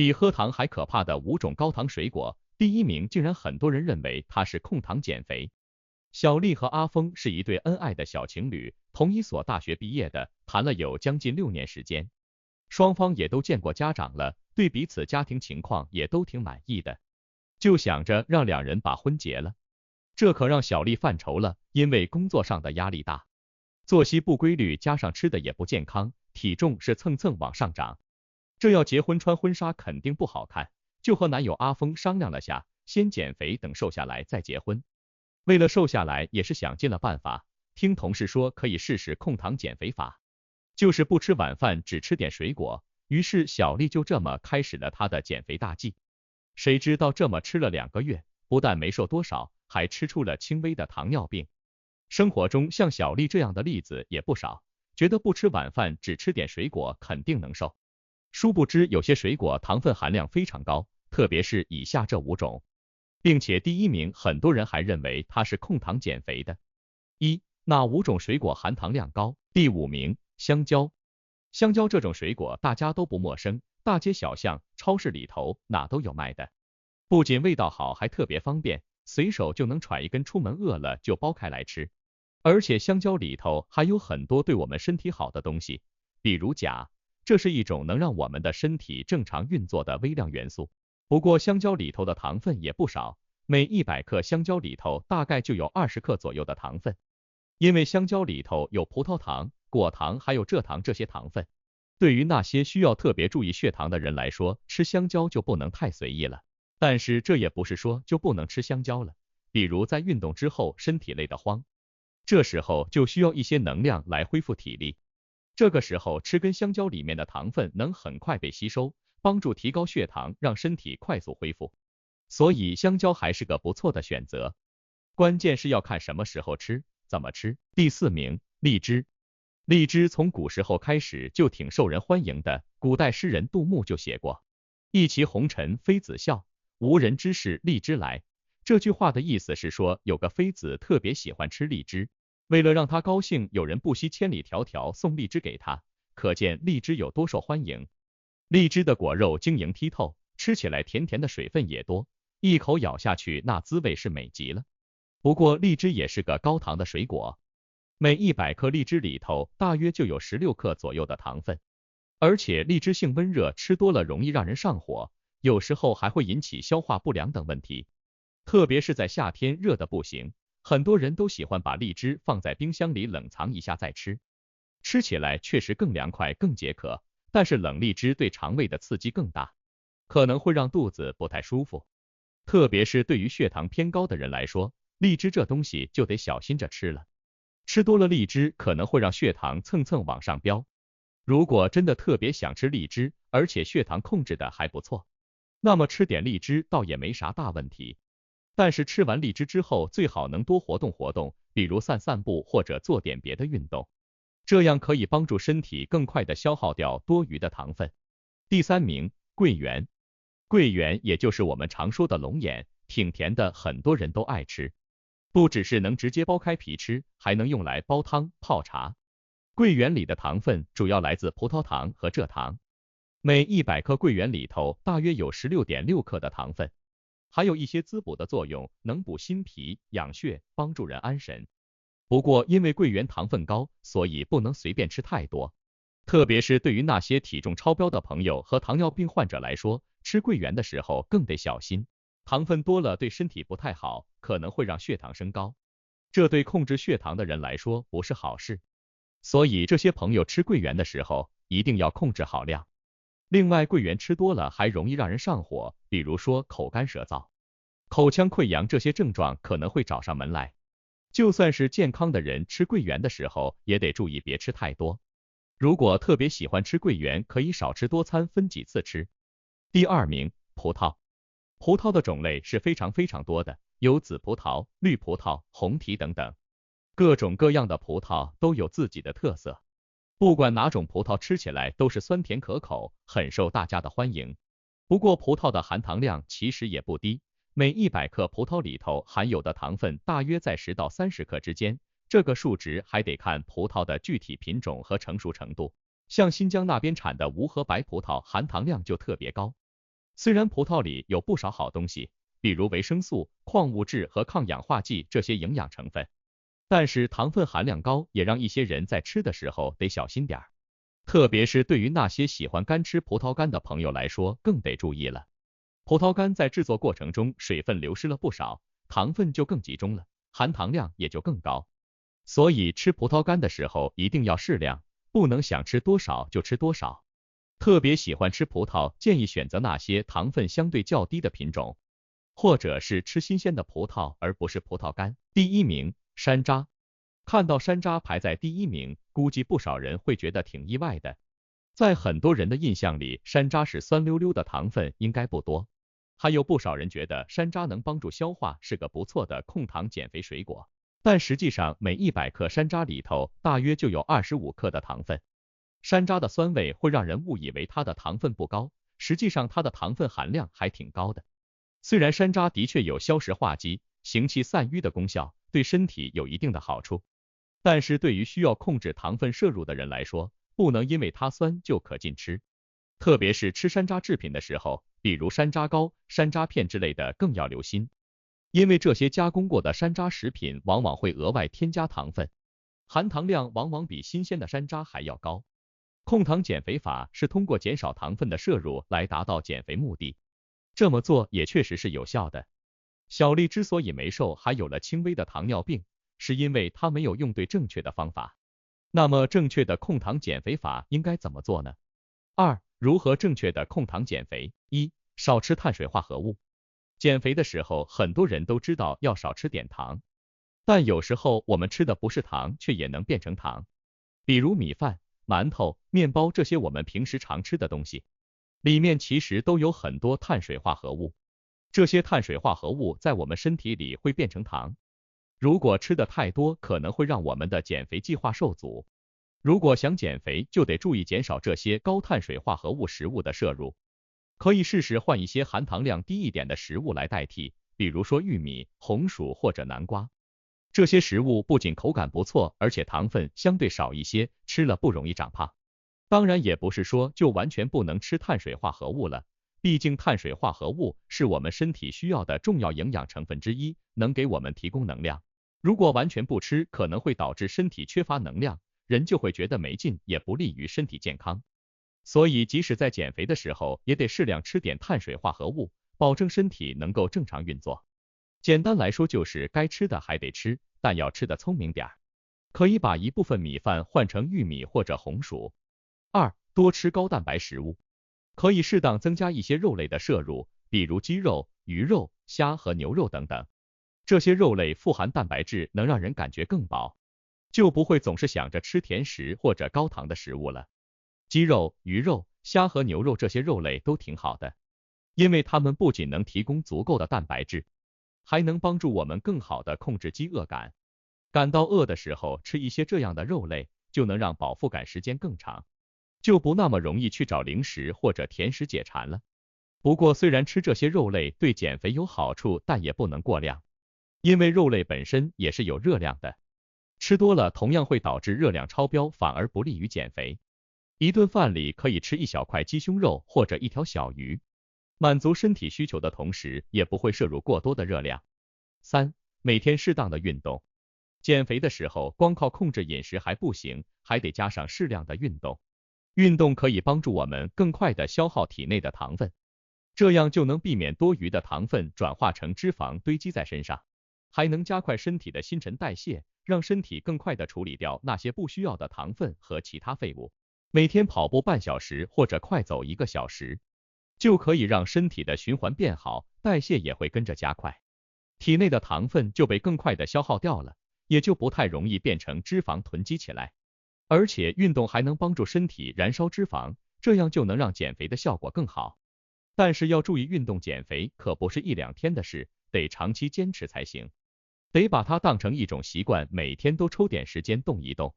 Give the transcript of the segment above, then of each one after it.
比喝糖还可怕的5种高糖水果，第1名竟然很多人认为它是控糖减肥。小丽和阿峰是一对恩爱的小情侣，同一所大学毕业的，谈了有将近6年时间，双方也都见过家长了，对彼此家庭情况也都挺满意的，就想着让2人把婚结了。这可让小丽犯愁了，因为工作上的压力大，作息不规律，加上吃的也不健康，体重是蹭蹭往上涨。这要结婚穿婚纱肯定不好看，就和男友阿峰商量了下，先减肥，等瘦下来再结婚。为了瘦下来，也是想尽了办法，听同事说可以试试控糖减肥法，就是不吃晚饭，只吃点水果。于是小丽就这么开始了她的减肥大计。谁知道这么吃了2个月，不但没瘦多少，还吃出了轻微的糖尿病。生活中像小丽这样的例子也不少，觉得不吃晚饭，只吃点水果肯定能瘦。殊不知有些水果糖分含量非常高，特别是以下这5种，并且第1名很多人还认为它是控糖减肥的。哪5种水果含糖量高？第5名，香蕉。香蕉这种水果大家都不陌生，大街小巷、超市里头哪都有卖的，不仅味道好，还特别方便，随手就能揣一根，出门饿了就剥开来吃。而且香蕉里头还有很多对我们身体好的东西，比如钾，这是一种能让我们的身体正常运作的微量元素。不过香蕉里头的糖分也不少，每100克香蕉里头大概就有20克左右的糖分。因为香蕉里头有葡萄糖、果糖还有蔗糖这些糖分，对于那些需要特别注意血糖的人来说，吃香蕉就不能太随意了。但是这也不是说就不能吃香蕉了，比如在运动之后身体累得慌，这时候就需要一些能量来恢复体力。这个时候吃根香蕉里面的糖分能很快被吸收，帮助提高血糖，让身体快速恢复。所以香蕉还是个不错的选择，关键是要看什么时候吃，怎么吃。第4名，荔枝。荔枝从古时候开始就挺受人欢迎的，古代诗人杜牧就写过一骑红尘妃子笑，无人知是荔枝来。这句话的意思是说，有个妃子特别喜欢吃荔枝，为了让她高兴，有人不惜千里迢迢送荔枝给她，可见荔枝有多受欢迎。荔枝的果肉晶莹剔透，吃起来甜甜的，水分也多，一口咬下去那滋味是美极了。不过荔枝也是个高糖的水果，每100克荔枝里头大约就有16克左右的糖分，而且荔枝性温热，吃多了容易让人上火，有时候还会引起消化不良等问题。特别是在夏天热的不行，很多人都喜欢把荔枝放在冰箱里冷藏一下再吃，吃起来确实更凉快更解渴，但是冷荔枝对肠胃的刺激更大，可能会让肚子不太舒服。特别是对于血糖偏高的人来说，荔枝这东西就得小心着吃了，吃多了荔枝可能会让血糖蹭蹭往上飙。如果真的特别想吃荔枝，而且血糖控制的还不错，那么吃点荔枝倒也没啥大问题。但是吃完荔枝之后，最好能多活动活动，比如散散步或者做点别的运动，这样可以帮助身体更快的消耗掉多余的糖分。第3名，桂圆。桂圆也就是我们常说的龙眼，挺甜的，很多人都爱吃，不只是能直接剥开皮吃，还能用来煲汤泡茶。桂圆里的糖分主要来自葡萄糖和蔗糖，每100克桂圆里头大约有16.6克的糖分，还有一些滋补的作用，能补心脾、养血，帮助人安神。不过因为桂圆糖分高，所以不能随便吃太多，特别是对于那些体重超标的朋友和糖尿病患者来说，吃桂圆的时候更得小心，糖分多了对身体不太好，可能会让血糖升高，这对控制血糖的人来说不是好事。所以这些朋友吃桂圆的时候一定要控制好量。另外桂圆吃多了还容易让人上火，比如说口干舌燥、口腔溃疡，这些症状可能会找上门来。就算是健康的人吃桂圆的时候也得注意别吃太多，如果特别喜欢吃桂圆，可以少吃多餐，分几次吃。第2名，葡萄。葡萄的种类是非常多的，有紫葡萄、绿葡萄、红提等等，各种各样的葡萄都有自己的特色，不管哪种葡萄吃起来都是酸甜可口，很受大家的欢迎。不过葡萄的含糖量其实也不低，每100克葡萄里头含有的糖分大约在10到30克之间，这个数值还得看葡萄的具体品种和成熟程度。像新疆那边产的无核白葡萄含糖量就特别高，虽然葡萄里有不少好东西，比如维生素、矿物质和抗氧化剂这些营养成分，但是糖分含量高也让一些人在吃的时候得小心点儿。特别是对于那些喜欢干吃葡萄干的朋友来说，更得注意了。葡萄干在制作过程中水分流失了不少，糖分就更集中了，含糖量也就更高。所以吃葡萄干的时候一定要适量，不能想吃多少就吃多少。特别喜欢吃葡萄，建议选择那些糖分相对较低的品种，或者是吃新鲜的葡萄而不是葡萄干。第一名，山楂。看到山楂排在第一名，估计不少人会觉得挺意外的。在很多人的印象里，山楂是酸溜溜的，糖分应该不多。还有不少人觉得山楂能帮助消化，是个不错的控糖减肥水果。但实际上，每100克山楂里头大约就有25克的糖分。山楂的酸味会让人误以为它的糖分不高，实际上它的糖分含量还挺高的。虽然山楂的确有消食化积、行气散瘀的功效，对身体有一定的好处。但是对于需要控制糖分摄入的人来说，不能因为它酸就可劲吃。特别是吃山楂制品的时候，比如山楂糕、山楂片之类的更要留心，因为这些加工过的山楂食品往往会额外添加糖分，含糖量往往比新鲜的山楂还要高。控糖减肥法是通过减少糖分的摄入来达到减肥目的，这么做也确实是有效的。小丽之所以没瘦，还有了轻微的糖尿病，是因为她没有用对正确的方法。那么正确的控糖减肥法应该怎么做呢？2. 如何正确的控糖减肥？1. 少吃碳水化合物。减肥的时候，很多人都知道要少吃点糖，但有时候我们吃的不是糖，却也能变成糖。比如米饭、馒头、面包这些我们平时常吃的东西，里面其实都有很多碳水化合物。这些碳水化合物在我们身体里会变成糖，如果吃的太多，可能会让我们的减肥计划受阻。如果想减肥，就得注意减少这些高碳水化合物食物的摄入，可以试试换一些含糖量低一点的食物来代替，比如说玉米、红薯或者南瓜。这些食物不仅口感不错，而且糖分相对少一些，吃了不容易长胖。当然也不是说就完全不能吃碳水化合物了，毕竟碳水化合物是我们身体需要的重要营养成分之一，能给我们提供能量。如果完全不吃，可能会导致身体缺乏能量，人就会觉得没劲，也不利于身体健康。所以即使在减肥的时候，也得适量吃点碳水化合物，保证身体能够正常运作。简单来说就是该吃的还得吃，但要吃的聪明点儿。可以把一部分米饭换成玉米或者红薯。2. 多吃高蛋白食物，可以适当增加一些肉类的摄入，比如鸡肉、鱼肉、虾和牛肉等等。这些肉类富含蛋白质，能让人感觉更饱，就不会总是想着吃甜食或者高糖的食物了。鸡肉、鱼肉、虾和牛肉这些肉类都挺好的，因为它们不仅能提供足够的蛋白质，还能帮助我们更好的控制饥饿感。感到饿的时候吃一些这样的肉类，就能让饱腹感时间更长，就不那么容易去找零食或者甜食解馋了。不过虽然吃这些肉类对减肥有好处，但也不能过量，因为肉类本身也是有热量的，吃多了同样会导致热量超标，反而不利于减肥。一顿饭里可以吃一小块鸡胸肉或者一条小鱼，满足身体需求的同时，也不会摄入过多的热量。3. 每天适当的运动。减肥的时候，光靠控制饮食还不行，还得加上适量的运动。运动可以帮助我们更快的消耗体内的糖分，这样就能避免多余的糖分转化成脂肪堆积在身上，还能加快身体的新陈代谢，让身体更快的处理掉那些不需要的糖分和其他废物。每天跑步半小时或者快走1个小时，就可以让身体的循环变好，代谢也会跟着加快，体内的糖分就被更快的消耗掉了，也就不太容易变成脂肪囤积起来。而且运动还能帮助身体燃烧脂肪，这样就能让减肥的效果更好。但是要注意，运动减肥可不是1、2天的事，得长期坚持才行，得把它当成一种习惯，每天都抽点时间动一动。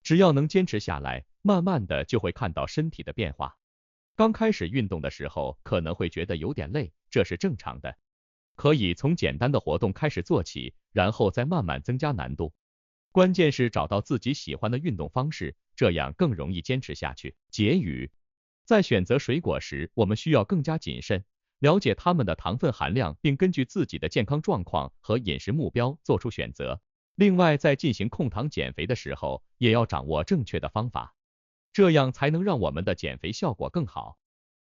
只要能坚持下来，慢慢的就会看到身体的变化。刚开始运动的时候可能会觉得有点累，这是正常的，可以从简单的活动开始做起，然后再慢慢增加难度。关键是找到自己喜欢的运动方式，这样更容易坚持下去。结语：在选择水果时，我们需要更加谨慎，了解它们的糖分含量，并根据自己的健康状况和饮食目标做出选择。另外，在进行控糖减肥的时候，也要掌握正确的方法，这样才能让我们的减肥效果更好，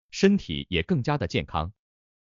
身体也更加的健康。